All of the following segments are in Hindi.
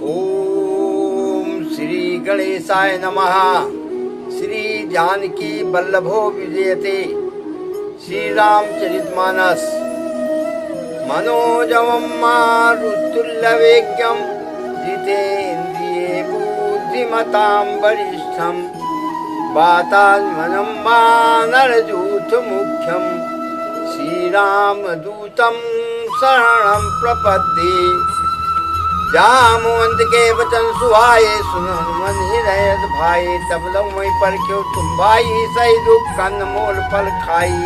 ओम श्री गणेशाय नमः। श्री जानकी वल्लभो विजयते। श्री रामचरितमानस। मनोजवं मारुतुल्यवेगं जितेन्द्रिये बुद्धिमतां वरिष्ठं वातात्मनं मानरयूथमुख्यं श्रीरामदूतं शरणं प्रपद्ये। जामवंत के वचन सुहाये सुन हनुमन हृदय भाई। तब लव मई पर क्यों तुम भाई सही दुख कन मोल फल खाई।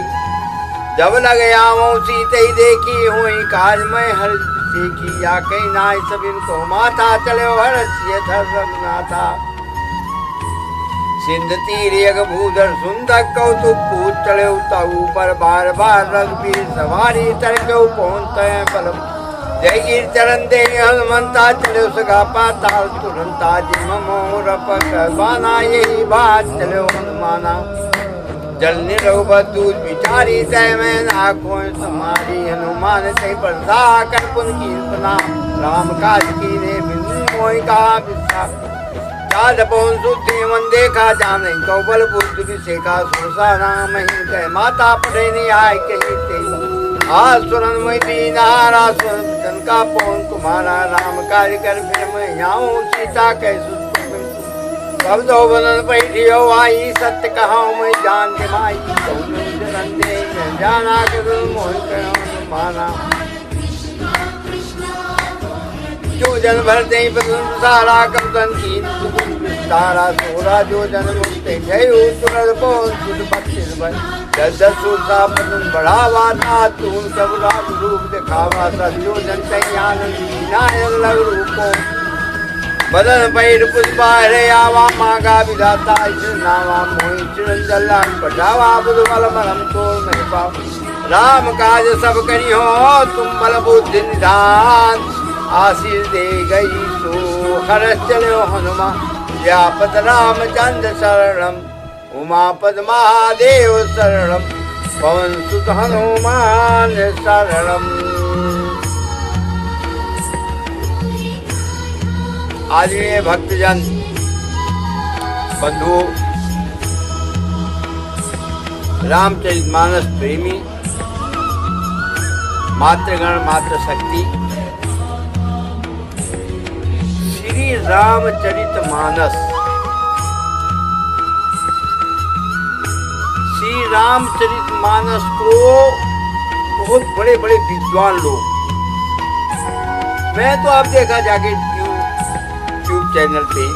जब लग आवो सीते ही देखी हुई काज में हर देखी। या कहीं नाय सब इनको माथा चले हर्षिय धर रघुनाथा। सिंध तीर यग भूधर सुंदर कौतुक पूत चले ऊपर बार बार रघुबीर सवारी तरके पहुंचते बल। जय गिर चरण दे हनुमंता चले उसका पाताल तुरंता। जिम मोर पकवाना यही बात चले हनुमाना। जल निरवधूत विचारी तय में आँखों समारी। हनुमान से प्रसा कर पुन कीर्तना। राम काज की ने मोहि कहा विश्वास। चाल पवन सुधि मन देखा जाने कौबल बुद्ध विषेखा। सुरसा राम ही कह माता पढ़े नहीं आए कही ते। आसुरन में दीनारा सुन का पवन कुमारा। राम कार्य कर फिर मैं आऊँ सीता कैसु। अब दो बदन बैठियो आई सत्य कहाऊँ मैं जान के माई। जाना कर मोह माना। जो जन भर दे सारा कमतन की तारा। सोरा जो जन मुक्ते जयु तुरंत पवन सुध बख्शिश बन। दस सुरसा पतन बढ़ावा था तून सब राम रूप दिखावा। सत्यो जन कल्याण नायक लग रूपो। बदन पैर पुष्पा रे आवा मांगा विधाता। नावा मोहि चिरंजला पटावा बुध बल मरम तोड़ में पाओ। राम काज सब करी हो तुम बल बुद्धि निधान। आशीष दे गई सो हरस चले हनुमान। व्यापत रामचंद्र शरणम उमापद महादेव शरणम। पवन सुत हनुमान शरणम। आदरणीय भक्तजन बंधु रामचरितमानस प्रेमी मातृगण मातृशक्ति। श्री रामचरितमानस। श्री रामचरितमानस को बहुत बड़े बड़े विद्वान लोग, मैं तो आप देखा जाके यूट्यूब चैनल पे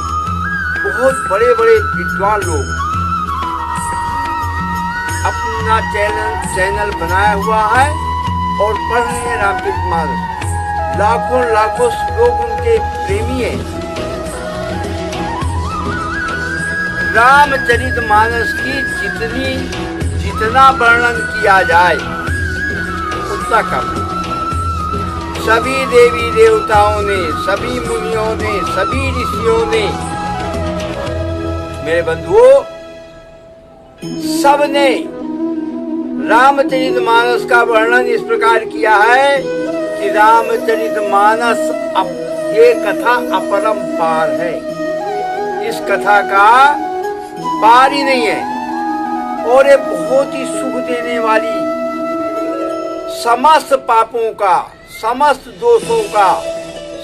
बहुत बड़े बड़े विद्वान लोग अपना चैनल बनाया हुआ है और पढ़ रहे हैं रामचरितमानस। लाखों लाखों लोग उनके प्रेमी हैं। रामचरितमानस की जितना वर्णन किया जाए उतना कम। सभी देवी देवताओं ने, सभी मुनियों ने, सभी ऋषियों ने, मेरे बंधुओं, सबने रामचरितमानस का वर्णन इस प्रकार किया है कि रामचरितमानस ये कथा अपरंपार है। इस कथा का पार ही नहीं है और ये बहुत ही सुख देने वाली, समस्त पापों का, समस्त दोषों का,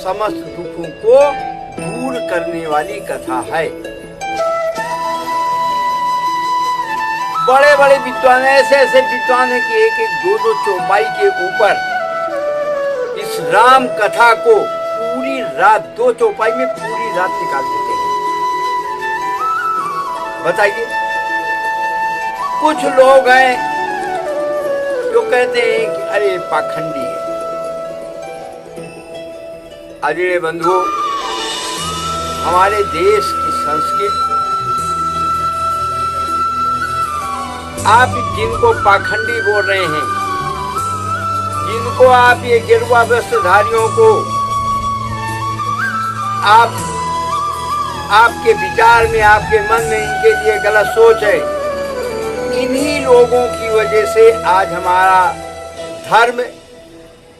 समस्त दुखों को दूर करने वाली कथा है। बड़े बड़े विद्वान, ऐसे ऐसे विद्वान है कि एक एक दो दो चौपाई के ऊपर इस राम कथा को पूरी रात, दो चौपाई में पूरी रात निकाल देते हैं। बताइए, कुछ लोग हैं जो कहते हैं कि अरे पाखंडी है। अजय बंधुओं, हमारे देश की संस्कृति, आप जिनको पाखंडी बोल रहे हैं, जिनको आप ये गेरुआ वस्त्रधारियों को आपके विचार में, आपके मन में इनके लिए गलत सोच है, इन्हीं लोगों की वजह से आज हमारा धर्म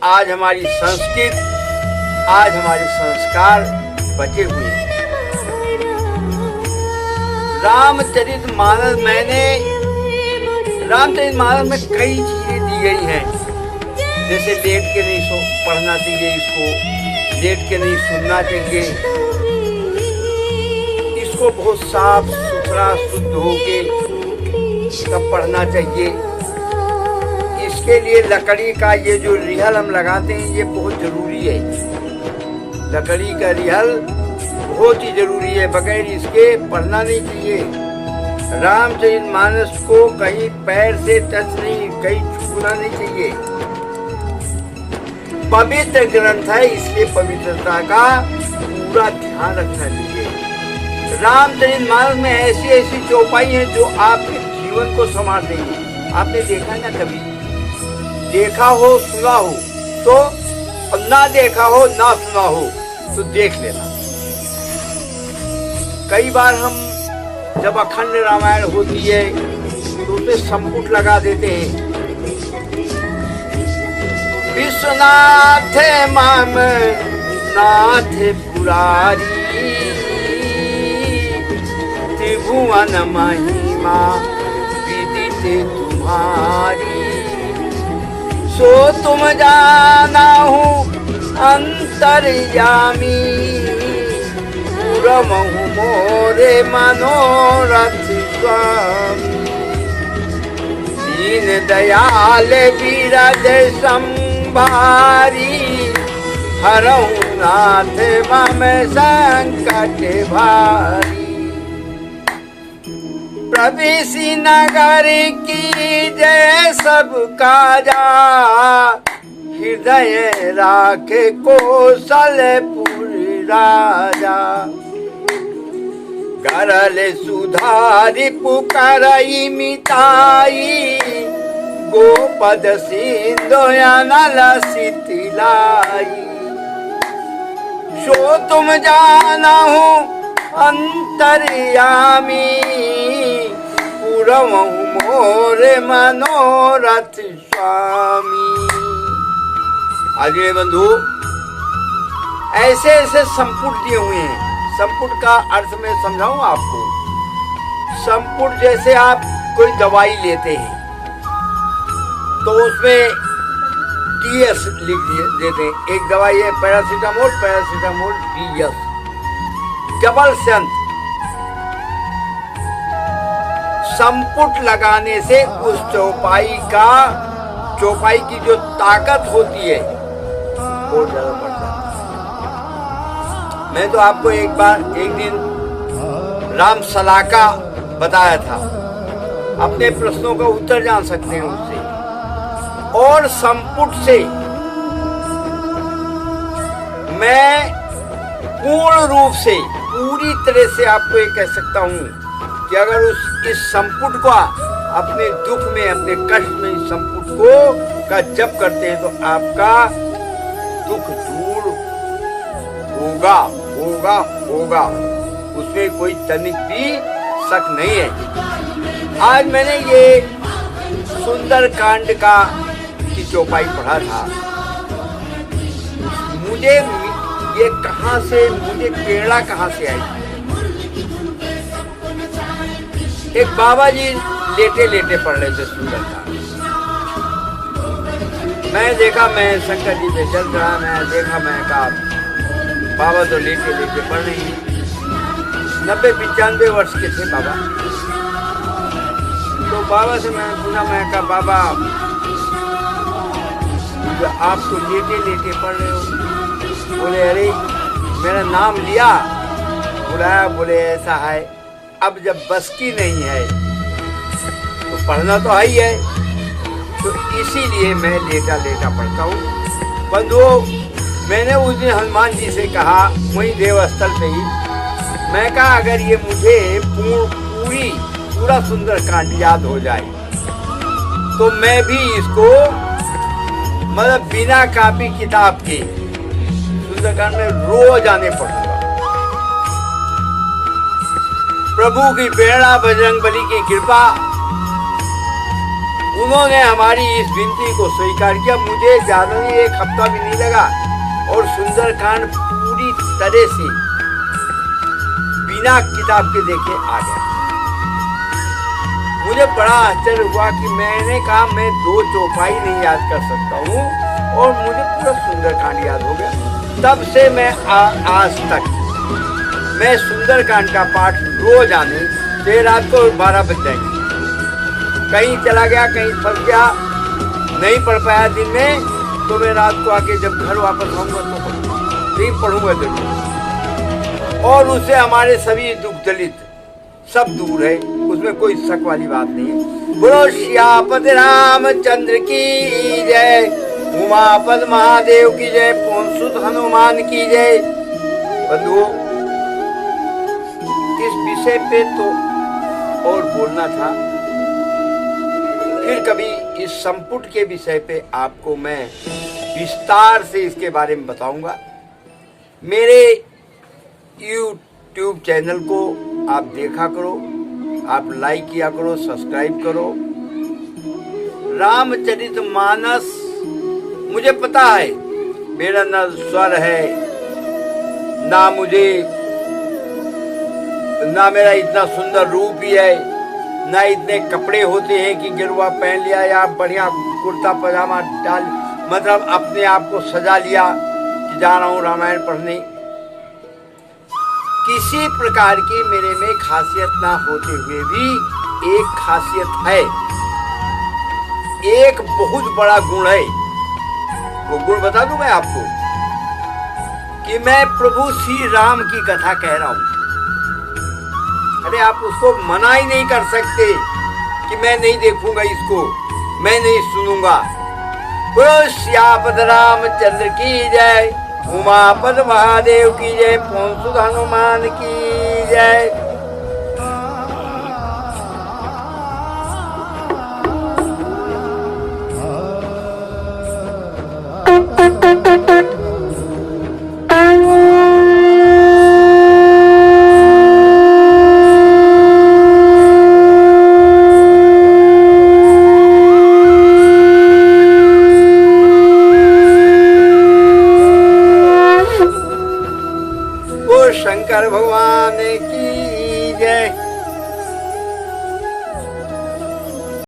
आज हमारी संस्कृति, आज हमारे संस्कार बचे हुए हैं। रामचरितमानस में कई चीजें दी गई हैं, जैसे लेट के नहीं पढ़ना चाहिए, इसको लेट के नहीं सुनना चाहिए, इसको बहुत साफ सुथरा शुद्ध होके तब पढ़ना चाहिए। इसके लिए लकड़ी का ये जो रिहल हम लगाते हैं ये बहुत जरूरी है। लकड़ी का रिहल बहुत ही जरूरी है, बगैर इसके पढ़ना नहीं चाहिए। रामचरितमानस को कहीं पैर से टच नहीं, कहीं छूना नहीं चाहिए। पवित्र ग्रंथ है, इसलिए पवित्रता का पूरा ध्यान रखना चाहिए। रामचरितमानस में ऐसी ऐसी चौपाई हैं जो आपके जीवन को संवार देंगी। आपने देखा ना, कभी देखा हो सुना हो तो, और ना देखा हो ना सुना हो तो देख लेना। कई बार हम जब अखंड रामायण होती है तो उसमें संपुट लगा देते हैं, विश्वनाथ माम नाथ पुरारी, त्रिभुवन महिमा विदित तुम्हारी, सो तुम जाना हूँ अंतर्यामी, पुरमहु मोरे मनोरथ स्वामी, दीन दयाल विरज संभारी, हरहु नाथ मम संकट भारी, प्रवेशी नगर की जय सब काजा, हृदय राखे कौशलपुर राजा, करल सुधारी पुकारई मिताई, गोपद सिंधु अनल सितलाई, सो तुम जाना हूँ अंतर्यामी, पुरमहु मोरे मनोरथ स्वामी। आगे बंधु, ऐसे ऐसे संपुट दिए हुए हैं। संपुट का अर्थ मैं समझाऊं आपको। संपुट जैसे आप कोई दवाई लेते हैं तो उसमें DS लिख देते हैं। एक दवाई है पैरासीटामोल, पैरासीटामोल DS, डबल संत। संपुट लगाने से उस चौपाई की जो ताकत होती है वो ज्यादा बढ़ जाती है। मैं तो आपको एक दिन राम सलाका बताया था, अपने प्रश्नों का उत्तर जान सकते हैं उससे। और संपुट से मैं पूर्ण रूप से, पूरी तरह से आपको ये कह सकता हूं कि अगर इस संपुट को अपने दुख में, अपने कष्ट में इस संपुट को का जप करते हैं तो आपका दुख दूर होगा, उसमें कोई तनिक भी शक नहीं है। आज मैंने ये सुंदर कांड की चौपाई पढ़ा था। मुझे ये मुझे प्रेरणा कहाँ से आई? एक बाबा जी लेटे लेटे पढ़ रहे थे सुंदर कांड। मैं देखा, मैं शंकर जी पे चल रहा, मैं देखा, मैं कहा बाबा तो लेटे लेटे पढ़ रही हैं। 90-95 वर्ष के थे बाबा। तो बाबा से मैंने सुना, मैं कहा बाबा आप तो लेटे लेटे पढ़ रहे हो। बोले अरे मेरा नाम लिया, बुलाया, बोले ऐसा है, अब जब बस की नहीं है तो पढ़ना तो ही है, तो इसीलिए मैं लेटा लेटा पढ़ता हूँ। बंधुओं, मैंने उस दिन हनुमान जी से कहा, वही देवस्थल पे ही, मैं कहा अगर ये मुझे पूरा सुंदर कांड याद हो जाए तो मैं भी इसको मतलब बिना कॉपी किताब के सुंदरकांड में रोज आने पड़ूंगा। प्रभु की प्रेरणा, बजरंगबली की कृपा, उन्होंने हमारी इस विनती को स्वीकार किया। मुझे ज्यादा नहीं, 1 हफ्ता भी नहीं लगा और सुंदरकांड पूरी तरह से बिना किताब के देखे आ गया। मुझे बड़ा आश्चर्य हुआ कि मैंने कहा मैं 2 चौपाई नहीं याद कर सकता हूँ और मुझे पूरा सुंदरकांड याद हो गया। तब से मैं आज तक मैं सुंदरकांड का पाठ रोज आने से रात को 12 बज जाएंगे। कहीं चला गया, कहीं फंस गया, नहीं पढ़ पाया दिन में, तो मैं रात को आके जब घर वापस आऊंगा तो पढ़ूंगा, नहीं पढ़ूंगा जरूर। और उससे हमारे सभी दुख दलित सब दूर है, उसमें कोई शक वाली बात नहीं है। बोलो श्यापति रामचंद्र की जय, उमापद महादेव की जय, पौनसुत हनुमान की जय। बंधुओं, इस विषय पे तो और बोलना था, फिर कभी इस संपुट के विषय पे आपको मैं विस्तार से इसके बारे में बताऊंगा। मेरे YouTube चैनल को आप देखा करो, आप लाइक किया करो, सब्सक्राइब करो। रामचरितमानस मुझे पता है मेरा ना स्वर है, ना मेरा इतना सुंदर रूप ही है, ना इतने कपड़े होते हैं कि गिरुआ पहन लिया या बढ़िया कुर्ता पजामा डाल, मतलब अपने आप को सजा लिया कि जा रहा हूँ रामायण पढ़ने। किसी प्रकार की मेरे में खासियत ना होते हुए भी एक खासियत है, एक बहुत बड़ा गुण है। वो गुण बता दूं मैं आपको कि मैं प्रभु श्री राम की कथा कह रहा हूं। अरे आप उसको मना ही नहीं कर सकते कि मैं नहीं देखूंगा इसको, मैं नहीं सुनूंगा। बोलो श्यापद रामचंद्र की जय, उमापद महादेव की जय, पौनसुत हनुमान की जय।